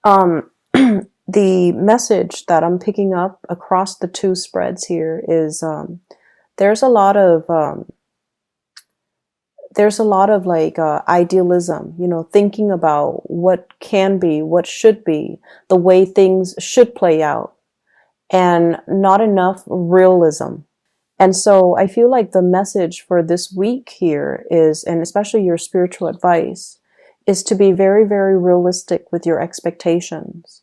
Um, the message that I'm picking up across the two spreads here is there's a lot of like idealism, thinking about what can be, what should be, the way things should play out, and not enough realism. And so I feel like the message for this week here is, and especially your spiritual advice, is to be very, very realistic with your expectations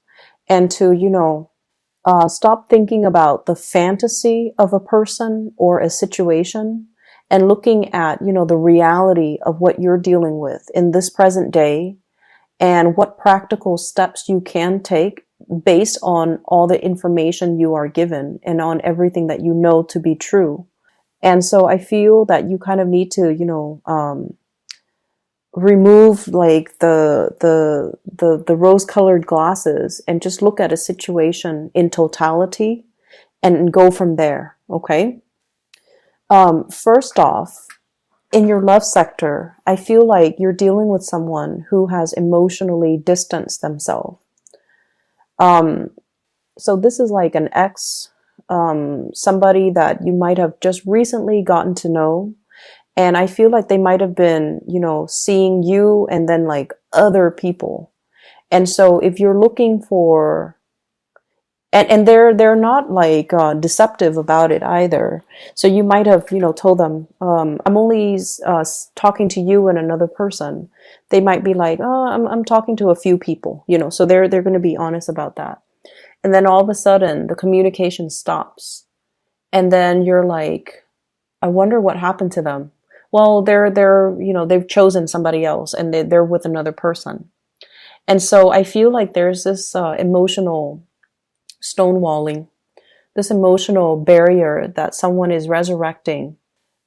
and to, stop thinking about the fantasy of a person or a situation and looking at, the reality of what you're dealing with in this present day and what practical steps you can take based on all the information you are given and on everything that you know to be true. And so I feel that you kind of need to, remove like the rose-colored glasses and just look at a situation in totality and go from there. Okay. First off, in your love sector, I feel like you're dealing with someone who has emotionally distanced themselves. Um, so this is like an ex, somebody that you might have just recently gotten to know. And I feel like they might have been, seeing you and then like other people. And so if you're looking for, and they're not like deceptive about it either. So you might have, told them, I'm only talking to you and another person. They might be like, oh, I'm talking to a few people, so they're going to be honest about that. And then all of a sudden the communication stops. And then you're like, I wonder what happened to them. Well, they've chosen somebody else and they're with another person. And so I feel like there's this emotional stonewalling, this emotional barrier that someone is resurrecting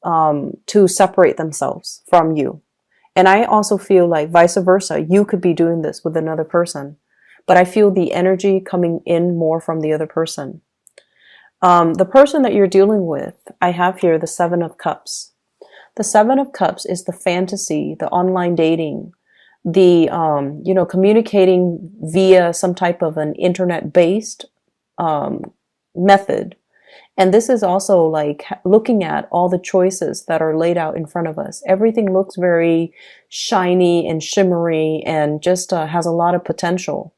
to separate themselves from you. And I also feel like vice versa, you could be doing this with another person. But I feel the energy coming in more from the other person. The person that you're dealing with, I have here the Seven of Cups. The Seven of Cups is the fantasy, the online dating, the, communicating via some type of an internet-based method. And this is also like looking at all the choices that are laid out in front of us. Everything looks very shiny and shimmery and just has a lot of potential.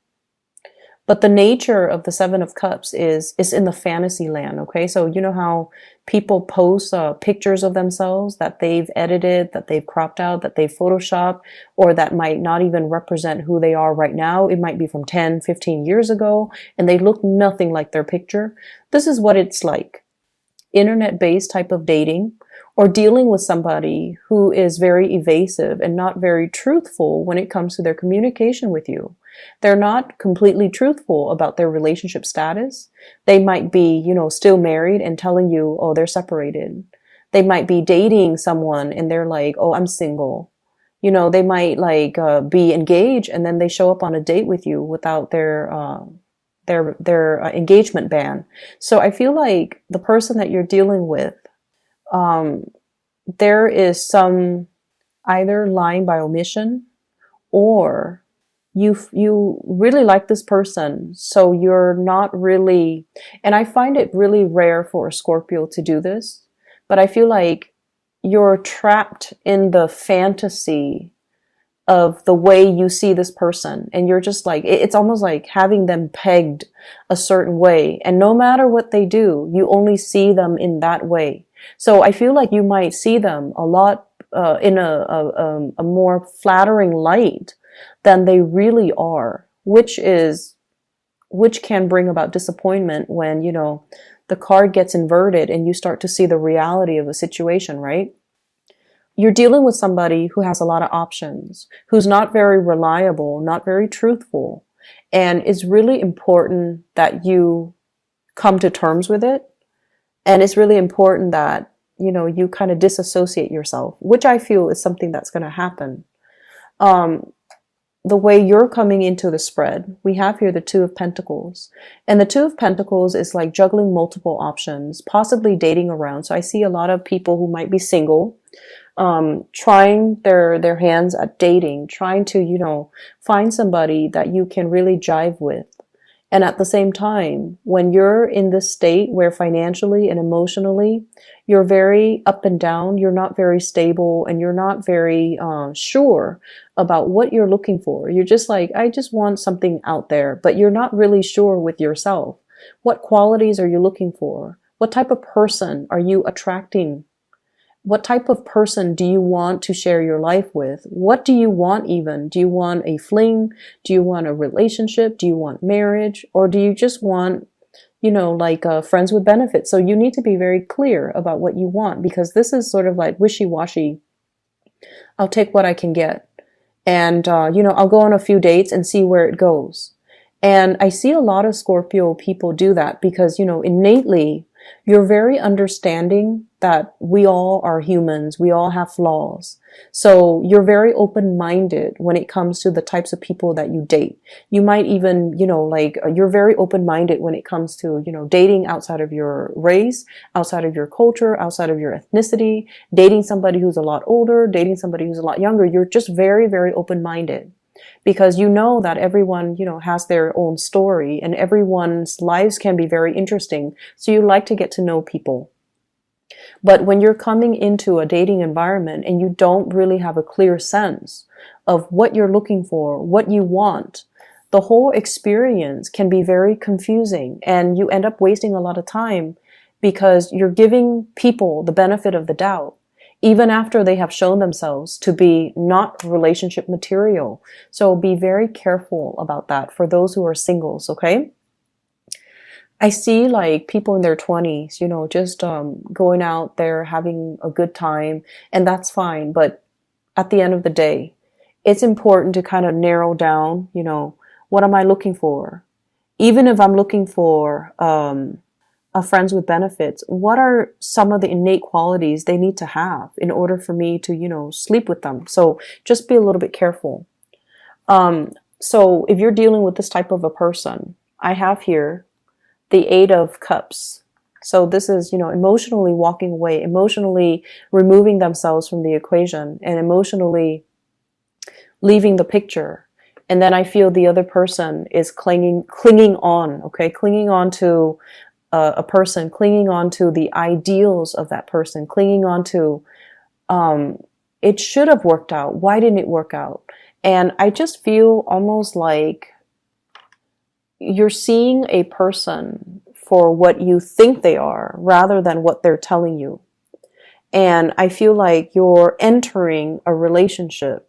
But the nature of the Seven of Cups is in the fantasy land, okay? So you know how people post pictures of themselves that they've edited, that they've cropped out, that they've photoshopped, or that might not even represent who they are right now. It might be from 10, 15 years ago, and they look nothing like their picture. This is what it's like. Internet-based type of dating, or dealing with somebody who is very evasive and not very truthful when it comes to their communication with you. They're not completely truthful about their relationship status. They might be, still married and telling you, oh, they're separated. They might be dating someone and they're like, oh, I'm single. They might like be engaged and then they show up on a date with you without their engagement band. So I feel like the person that you're dealing with, there is some either lying by omission, or you really like this person, so you're not really, and I find it really rare for a Scorpio to do this, but I feel like you're trapped in the fantasy of the way you see this person, and you're just like, it's almost like having them pegged a certain way, and no matter what they do, you only see them in that way. So I feel like you might see them a lot in a more flattering light than they really are, which can bring about disappointment when, the card gets inverted and you start to see the reality of a situation, right? You're dealing with somebody who has a lot of options, who's not very reliable, not very truthful. And it's really important that you come to terms with it. And it's really important that, you kind of disassociate yourself, which I feel is something that's going to happen. The way you're coming into the spread, we have here the Two of Pentacles. And the Two of Pentacles is like juggling multiple options, possibly dating around. So I see a lot of people who might be single, trying their hands at dating, trying to, find somebody that you can really jive with. And at the same time, when you're in this state where financially and emotionally, you're very up and down, you're not very stable, and you're not very sure about what you're looking for. You're just like, I just want something out there, but you're not really sure with yourself. What qualities are you looking for? What type of person are you attracting? What type of person do you want to share your life with? What do you want even? Do you want a fling? Do you want a relationship? Do you want marriage? Or do you just want, like friends with benefits? So you need to be very clear about what you want, because this is sort of like wishy-washy. I'll take what I can get. And, I'll go on a few dates and see where it goes. And I see a lot of Scorpio people do that because, innately, you're very understanding that we all are humans. We all have flaws. So you're very open-minded when it comes to the types of people that you date. You might even, you're very open-minded when it comes to, dating outside of your race, outside of your culture, outside of your ethnicity, dating somebody who's a lot older, dating somebody who's a lot younger. You're just very, very open-minded. Because you know that everyone, has their own story and everyone's lives can be very interesting. So you like to get to know people. But when you're coming into a dating environment and you don't really have a clear sense of what you're looking for, what you want, the whole experience can be very confusing and you end up wasting a lot of time because you're giving people the benefit of the doubt, even after they have shown themselves to be not relationship material. So be very careful about that for those who are singles, okay? I see like people in their 20s, just going out there having a good time, and that's fine. But at the end of the day, it's important to kind of narrow down, what am I looking for? Even if I'm looking for a friends with benefits, what are some of the innate qualities they need to have in order for me to, sleep with them? So just be a little bit careful. So if you're dealing with this type of a person, I have here the 8 of Cups. So this is, emotionally walking away, emotionally removing themselves from the equation and emotionally leaving the picture. And then I feel the other person is clinging on, okay? Clinging on to a person, clinging on to the ideals of that person, clinging on to, it should have worked out. Why didn't it work out? And I just feel almost like you're seeing a person for what you think they are rather than what they're telling you. And I feel like you're entering a relationship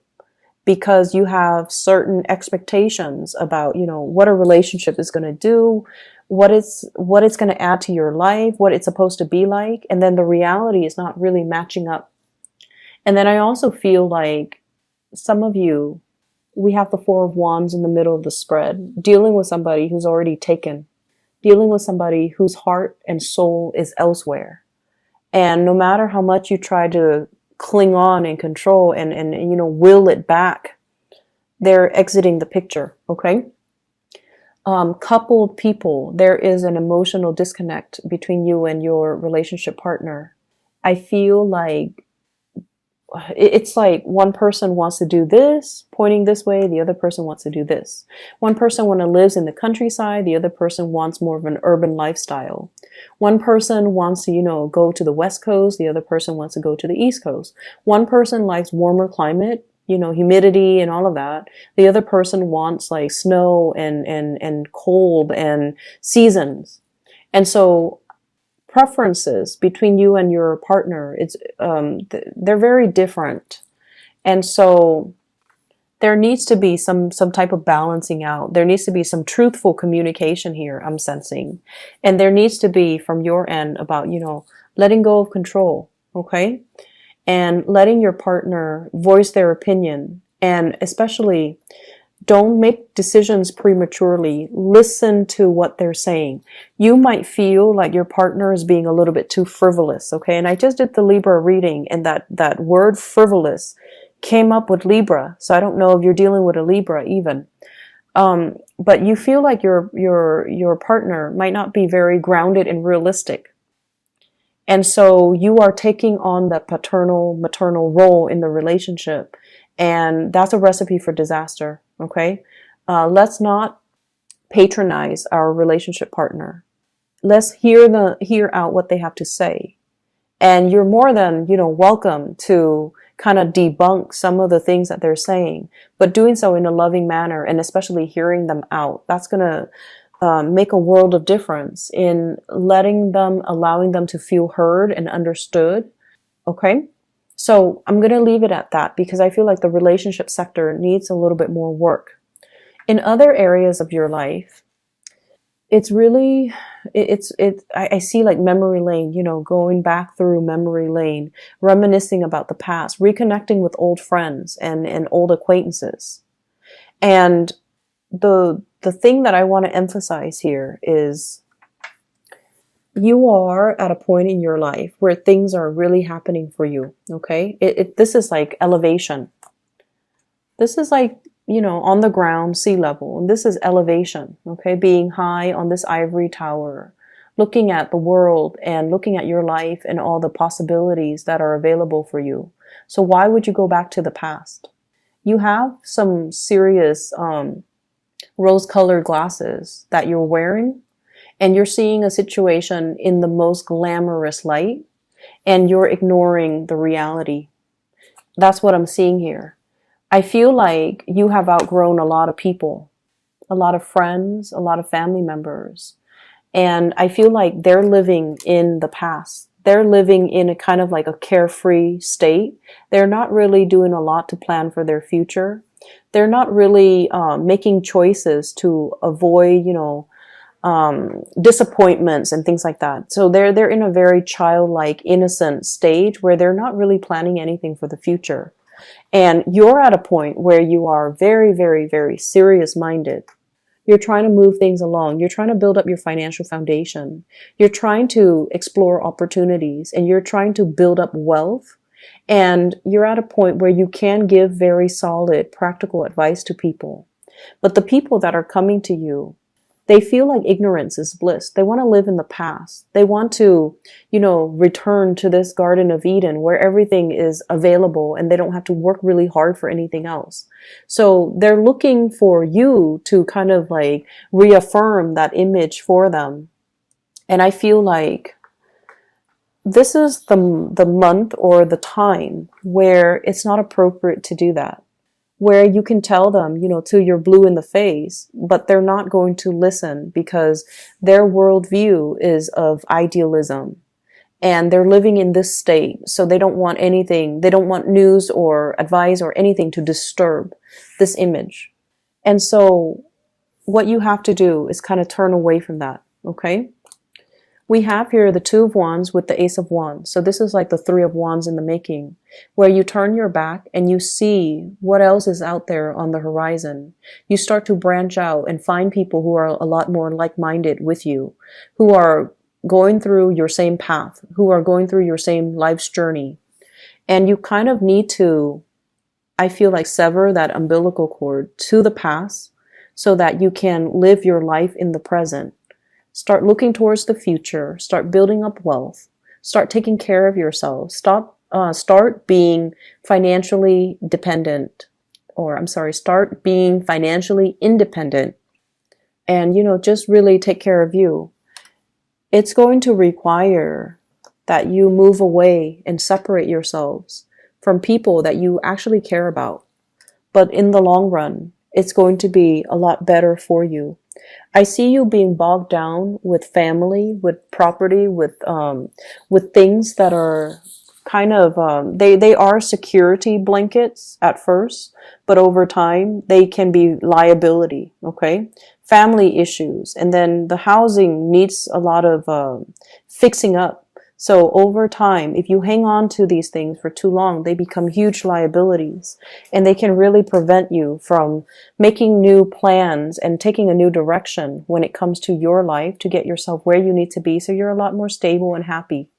because you have certain expectations about, what a relationship is going to do, what it's going to add to your life, what it's supposed to be like. And then the reality is not really matching up. And then I also feel like some of you, we have the 4 of Wands in the middle of the spread, dealing with somebody who's already taken, dealing with somebody whose heart and soul is elsewhere. And no matter how much you try to cling on and control and will it back, they're exiting the picture, okay? Coupled people, there is an emotional disconnect between you and your relationship partner. I feel like it's like one person wants to do this, pointing this way, the other person wants to do this. One person lives in the countryside, the other person wants more of an urban lifestyle. One person wants to, go to the West Coast, the other person wants to go to the East Coast. One person likes warmer climate, humidity and all of that. The other person wants like snow and cold and seasons. And so preferences between you and your partner, they're very different. And so there needs to be some type of balancing out. There needs to be some truthful communication here, I'm sensing. And there needs to be from your end about, letting go of control, okay? And letting your partner voice their opinion. And especially, don't make decisions prematurely. Listen to what they're saying. You might feel like your partner is being a little bit too frivolous, okay? And I just did the Libra reading, and that word frivolous came up with Libra. So I don't know if you're dealing with a Libra even. But you feel like your partner might not be very grounded and realistic. And so you are taking on the paternal, maternal role in the relationship. And that's a recipe for disaster. Okay. Let's not patronize our relationship partner. Let's hear out what they have to say. And you're more than, welcome to kind of debunk some of the things that they're saying, but doing so in a loving manner and especially hearing them out. That's going to make a world of difference in allowing them to feel heard and understood. Okay. So I'm going to leave it at that because I feel like the relationship sector needs a little bit more work. In other areas of your life, it's really, I see like memory lane, going back through memory lane, reminiscing about the past, reconnecting with old friends and old acquaintances. And the thing that I want to emphasize here is you are at a point in your life where things are really happening for you. Okay. This is like elevation. This is like, on the ground, sea level. And this is elevation. Okay. Being high on this ivory tower, looking at the world and looking at your life and all the possibilities that are available for you. So why would you go back to the past? You have some serious, rose-colored glasses that you're wearing, and you're seeing a situation in the most glamorous light, and you're ignoring the reality. That's what I'm seeing here. I feel like you have outgrown a lot of people, a lot of friends, a lot of family members, and I feel like they're living in the past. They're living in a kind of like a carefree state. They're not really doing a lot to plan for their future. They're not really making choices to avoid, disappointments and things like that. So they're in a very childlike, innocent stage where they're not really planning anything for the future. And you're at a point where you are very, very, very serious minded. You're trying to move things along. You're trying to build up your financial foundation. You're trying to explore opportunities and you're trying to build up wealth. And you're at a point where you can give very solid, practical advice to people. But the people that are coming to you, they feel like ignorance is bliss. They want to live in the past. They want to, return to this Garden of Eden where everything is available and they don't have to work really hard for anything else. So they're looking for you to kind of like reaffirm that image for them. And I feel like this is the month or the time where it's not appropriate to do that. Where you can tell them, till you're blue in the face, but they're not going to listen because their worldview is of idealism and they're living in this state. So they don't want anything, they don't want news or advice or anything to disturb this image. And so what you have to do is kind of turn away from that. Okay. We have here the Two of Wands with the Ace of Wands. So this is like the Three of Wands in the making, where you turn your back and you see what else is out there on the horizon. You start to branch out and find people who are a lot more like-minded with you, who are going through your same path, who are going through your same life's journey. And you kind of need to, I feel like, sever that umbilical cord to the past so that you can live your life in the present. Start looking towards the future. Start building up wealth. Start taking care of yourself. Start being financially dependent. Start being financially independent. And, just really take care of you. It's going to require that you move away and separate yourselves from people that you actually care about. But in the long run, it's going to be a lot better for you. I see you being bogged down with family, with property, with things that are kind of, they are security blankets at first, but over time they can be liability. Okay. Family issues. And then the housing needs a lot of, fixing up. So over time, if you hang on to these things for too long, they become huge liabilities and they can really prevent you from making new plans and taking a new direction when it comes to your life to get yourself where you need to be so you're a lot more stable and happy.